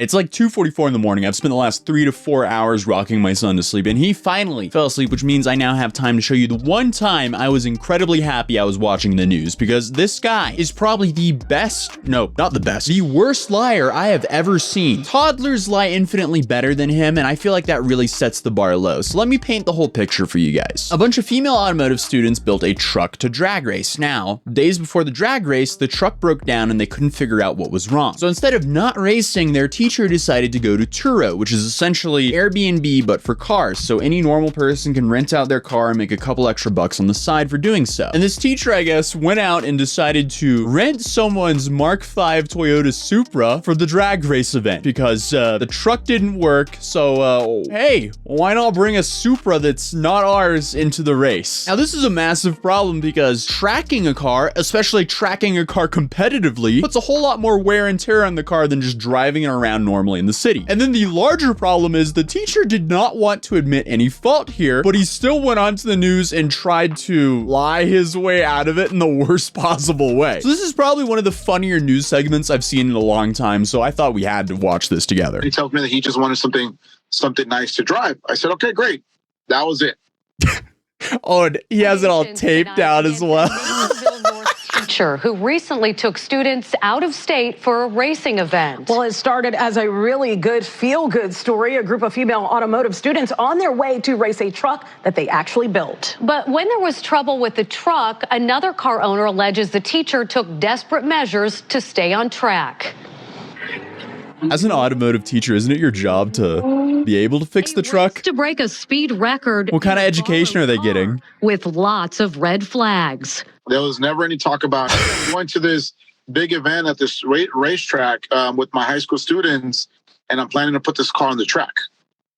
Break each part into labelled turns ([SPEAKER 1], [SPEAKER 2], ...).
[SPEAKER 1] It's like 2:44 in the morning. I've spent the last 3 to 4 hours rocking my son to sleep, and he finally fell asleep, which means I now have time to show you the one time I was incredibly happy I was watching the news, because this guy is probably the best, no, not the best, the worst liar I have ever seen. Toddlers lie infinitely better than him, and I feel like that really sets the bar low. So let me paint the whole picture for you guys. A bunch of female automotive students built a truck to drag race. Now, days before the drag race, the truck broke down and they couldn't figure out what was wrong. So instead of not racing, their teacher decided to go to Turo, which is essentially Airbnb but for cars, so any normal person can rent out their car and make a couple extra bucks on the side for doing so. And this teacher, I guess, went out and decided to rent someone's Mark V Toyota Supra for the drag race event because the truck didn't work, so hey, why not bring a Supra that's not ours into the race? Now this is a massive problem because tracking a car, especially tracking a car competitively, puts a whole lot more wear and tear on the car than just driving it around normally in the city. And then the larger problem is the teacher did not want to admit any fault here, but he still went onto the news and tried to lie his way out of it in the worst possible way. So this is probably one of the funnier news segments I've seen in a long time, so I thought we had to watch this together.
[SPEAKER 2] He tells me that he just wanted something nice to drive. I said, okay, great. That was it.
[SPEAKER 1] Oh, and he has it all taped out as well.
[SPEAKER 3] Teacher who recently took students out of state for a racing event.
[SPEAKER 4] Well, it started as a really good feel-good story. A group of female automotive students on their way to race a truck that they actually built.
[SPEAKER 3] But when there was trouble with the truck, another car owner alleges the teacher took desperate measures to stay on track.
[SPEAKER 1] As an automotive teacher, isn't it your job to be able to fix the truck?
[SPEAKER 3] To break a speed record.
[SPEAKER 1] What kind of education are they getting?
[SPEAKER 3] With lots of red flags.
[SPEAKER 2] There was never any talk about going to this big event at this racetrack with my high school students, and I'm planning to put this car on the track.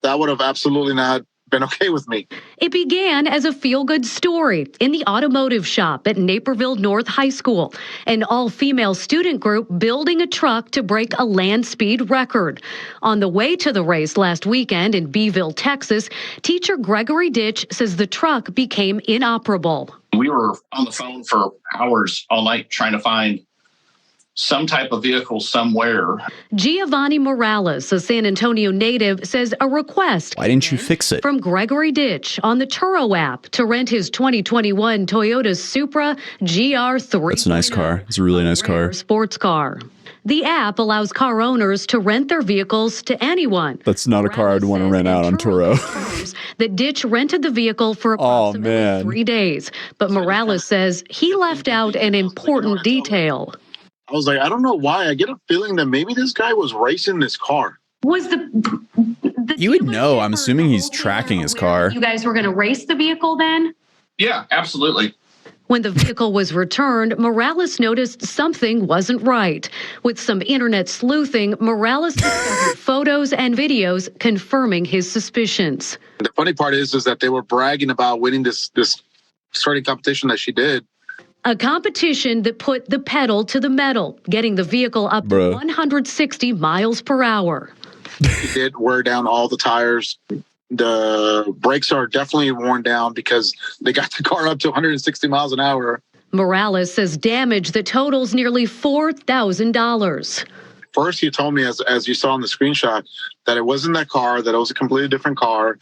[SPEAKER 2] That would have absolutely not been okay with me.
[SPEAKER 3] It began as a feel-good story in the automotive shop at Naperville North High School, an all-female student group building a truck to break a land speed record. On the way to the race last weekend in Beeville, Texas, teacher Gregory Ditch says the truck became inoperable.
[SPEAKER 5] We were on the phone for hours all night trying to find some type of vehicle somewhere.
[SPEAKER 3] Giovanni Morales, a San Antonio native, says a request.
[SPEAKER 1] Why didn't you fix it?
[SPEAKER 3] From Gregory Ditch on the Turo app to rent his 2021 Toyota Supra GR3.
[SPEAKER 1] That's a nice car. It's a really nice car.
[SPEAKER 3] Sports car. The app allows car owners to rent their vehicles to anyone.
[SPEAKER 1] That's not a car I'd want to rent out on Turo.
[SPEAKER 3] The Ditch rented the vehicle for approximately 3 days, but Morales says he left out an important detail.
[SPEAKER 2] I was like, I don't know why. I get a feeling that maybe this guy was racing this car.
[SPEAKER 3] Was the
[SPEAKER 1] you would know. I'm assuming he's tracking his car.
[SPEAKER 3] You guys were going to race the vehicle then?
[SPEAKER 5] Yeah, absolutely.
[SPEAKER 3] When the vehicle was returned, Morales noticed something wasn't right. With some internet sleuthing, Morales discovered photos and videos confirming his suspicions.
[SPEAKER 2] The funny part is that they were bragging about winning this starting competition that she did.
[SPEAKER 3] A competition that put the pedal to the metal, getting the vehicle up to 160 miles per hour.
[SPEAKER 2] It did wear down all the tires. The brakes are definitely worn down because they got the car up to 160 miles an hour.
[SPEAKER 3] Morales says damage that totals nearly $4,000.
[SPEAKER 2] First, he told me, as you saw in the screenshot, that it wasn't that car, that it was a completely different car.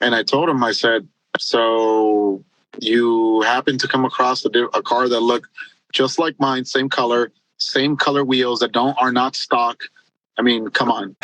[SPEAKER 2] And I told him, I said, so you happen to come across a car that looked just like mine, same color wheels that are not stock. I mean, come on.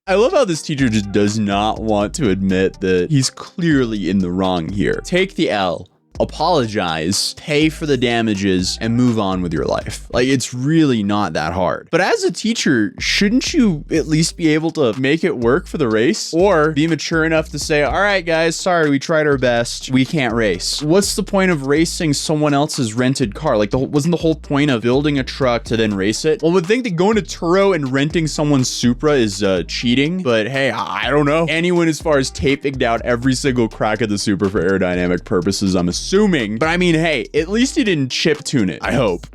[SPEAKER 1] I love how this teacher just does not want to admit that he's clearly in the wrong here. Take the L. Apologize, pay for the damages, and move on with your life. Like, it's really not that hard. But as a teacher, shouldn't you at least be able to make it work for the race? Or be mature enough to say, all right, guys, sorry, we tried our best. We can't race. What's the point of racing someone else's rented car? Like, wasn't the whole point of building a truck to then race it? One would think that going to Turo and renting someone's Supra is cheating, but hey, I don't know. Anyone as far as taping down every single crack of the Supra for aerodynamic purposes, I'm assuming, but I mean, hey, at least he didn't chip tune it, I hope.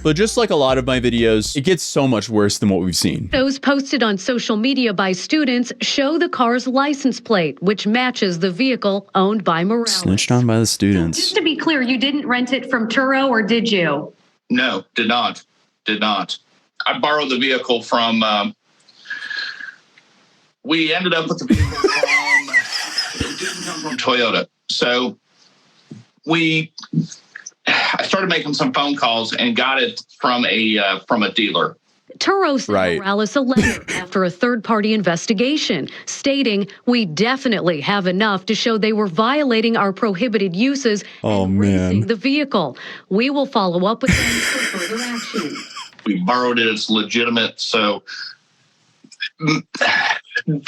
[SPEAKER 1] But just like a lot of my videos, it gets so much worse than what we've seen.
[SPEAKER 3] Those posted on social media by students show the car's license plate, which matches the vehicle owned by Morales.
[SPEAKER 1] Snitched on by the students.
[SPEAKER 3] Just to be clear, you didn't rent it from Turo, or did you?
[SPEAKER 5] No, did not. I borrowed the vehicle from we ended up with the vehicle it didn't come from Toyota. So I started making some phone calls and got it from a dealer.
[SPEAKER 3] Turo sent Morales a letter after a third-party investigation stating, "We definitely have enough to show they were violating our prohibited uses and racing the vehicle. We will follow up with them for further action."
[SPEAKER 5] We borrowed it. It's legitimate. So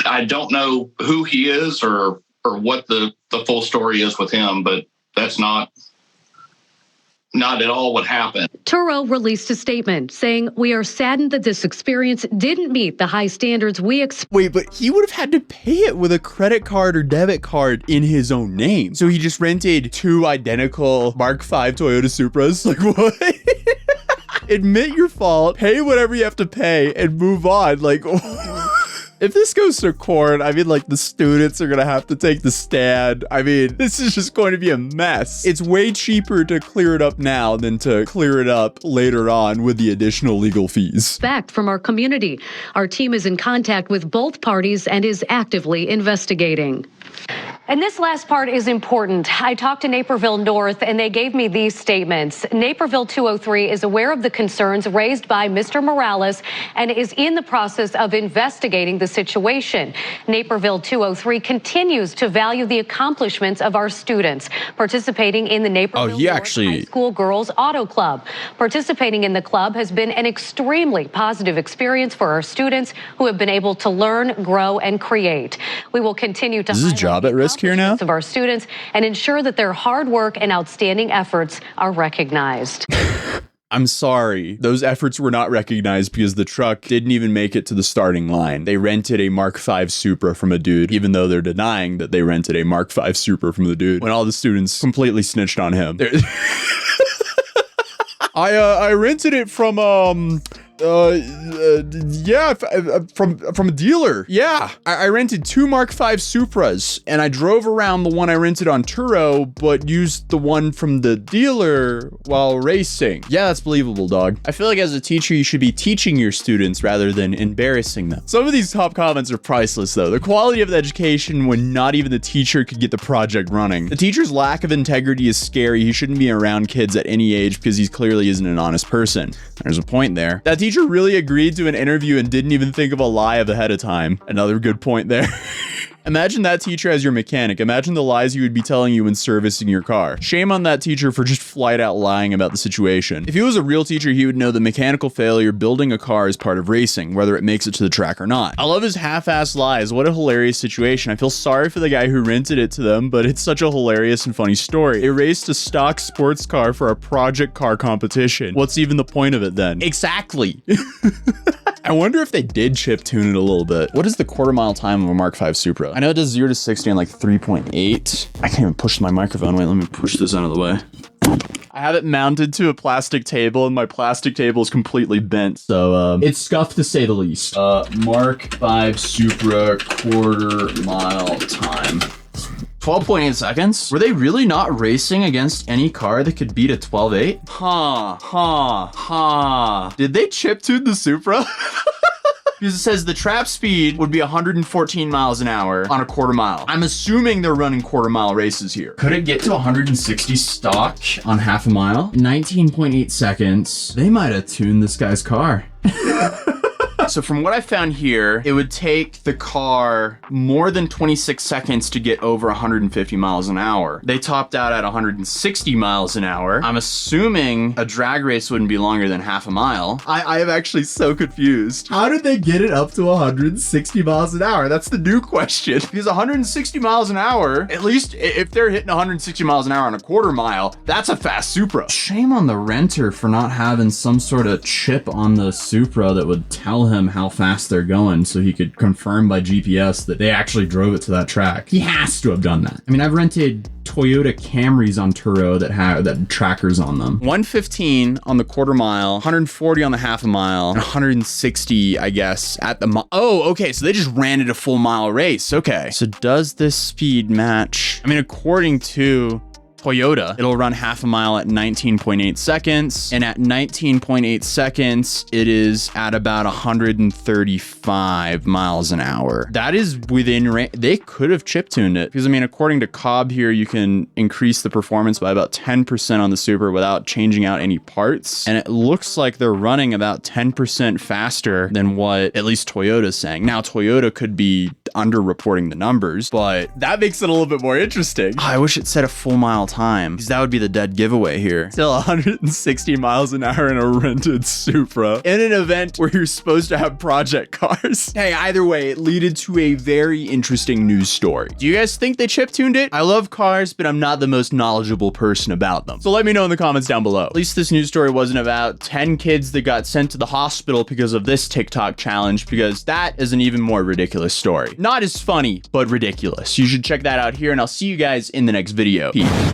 [SPEAKER 5] I don't know who he is or what the full story is with him, but that's not at all what happened.
[SPEAKER 3] Turo released a statement saying, "We are saddened that this experience didn't meet the high standards we expect."
[SPEAKER 1] Wait, but he would have had to pay it with a credit card or debit card in his own name. So he just rented 2 identical Mark V Toyota Supras? Like, what? Admit your fault, pay whatever you have to pay, and move on. Like, if this goes to court, I mean, like, the students are gonna have to take the stand. I mean, this is just going to be a mess. It's way cheaper to clear it up now than to clear it up later on with the additional legal fees.
[SPEAKER 3] Back from our community. Our team is in contact with both parties and is actively investigating. And this last part is important. I talked to Naperville North, and they gave me these statements. Naperville 203 is aware of the concerns raised by Mr. Morales and is in the process of investigating the situation. Naperville 203 continues to value the accomplishments of our students participating in the Naperville North High School Girls Auto Club. Participating in the club has been an extremely positive experience for our students who have been able to learn, grow, and create. We will continue to highlight
[SPEAKER 1] job at risk here now
[SPEAKER 3] of our students and ensure that their hard work and outstanding efforts are recognized.
[SPEAKER 1] I'm sorry. Those efforts were not recognized because the truck didn't even make it to the starting line. They rented a Mark V Supra from a dude, even though they're denying that they rented a Mark V Supra from the dude when all the students completely snitched on him. I rented it from from a dealer. Yeah, I rented 2 Mark V Supras, and I drove around the one I rented on Turo, but used the one from the dealer while racing. Yeah, that's believable, dog. I feel like as a teacher, you should be teaching your students rather than embarrassing them. Some of these top comments are priceless, though. The quality of the education when not even the teacher could get the project running. The teacher's lack of integrity is scary. He shouldn't be around kids at any age because he clearly isn't an honest person. There's a point there. That teacher really agreed to an interview and didn't even think of a lie ahead of time. Another good point there. Imagine that teacher as your mechanic. Imagine the lies he would be telling you when servicing your car. Shame on that teacher for just flat out lying about the situation. If he was a real teacher, he would know that mechanical failure building a car is part of racing, whether it makes it to the track or not. I love his half-assed lies. What a hilarious situation. I feel sorry for the guy who rented it to them, but it's such a hilarious and funny story. They raced a stock sports car for a project car competition. What's even the point of it then? Exactly. I wonder if they did chip tune it a little bit. What is the quarter-mile time of a Mark V Supra? I know it does 0 to 60 in like 3.8. I can't even push my microphone. Wait, let me push this out of the way. I have it mounted to a plastic table, and my plastic table is completely bent, so it's scuffed to say the least. Mark V Supra quarter-mile time. 12.8 seconds? Were they really not racing against any car that could beat a 12.8? Did they chip tune the Supra? Because it says the trap speed would be 114 miles an hour on a quarter mile. I'm assuming they're running quarter mile races here. Could it get to 160 stock on half a mile? 19.8 seconds. They might have tuned this guy's car. So from what I found here, it would take the car more than 26 seconds to get over 150 miles an hour. They topped out at 160 miles an hour. I'm assuming a drag race wouldn't be longer than half a mile. I am actually so confused. How did they get it up to 160 miles an hour? That's the new question. Because 160 miles an hour, at least if they're hitting 160 miles an hour on a quarter mile, that's a fast Supra. Shame on the renter for not having some sort of chip on the Supra that would tell him how fast they're going so he could confirm by GPS that they actually drove it to that track. He has to have done that. I mean, I've rented Toyota Camrys on Turo that have trackers on them. 115 on the quarter mile, 140 on the half a mile, and 160, I guess, at the mile. Oh, okay, so they just ran it a full mile race. Okay. So does this speed match? I mean, according to Toyota, it'll run half a mile at 19.8 seconds. And at 19.8 seconds, it is at about 135 miles an hour. That is within range. They could have chip tuned it because, I mean, according to Cobb here, you can increase the performance by about 10% on the Supra without changing out any parts. And it looks like they're running about 10% faster than what at least Toyota's saying. Now, Toyota could be underreporting the numbers, but that makes it a little bit more interesting. Oh, I wish it said a full mile time because that would be the dead giveaway here. Still 160 miles an hour in a rented Supra in an event where you're supposed to have project cars. Hey, either way, it led to a very interesting news story. Do you guys think they chip tuned it? I love cars, but I'm not the most knowledgeable person about them. So let me know in the comments down below. At least this news story wasn't about 10 kids that got sent to the hospital because of this TikTok challenge, because that is an even more ridiculous story. Not as funny, but ridiculous. You should check that out here, and I'll see you guys in the next video. Peace.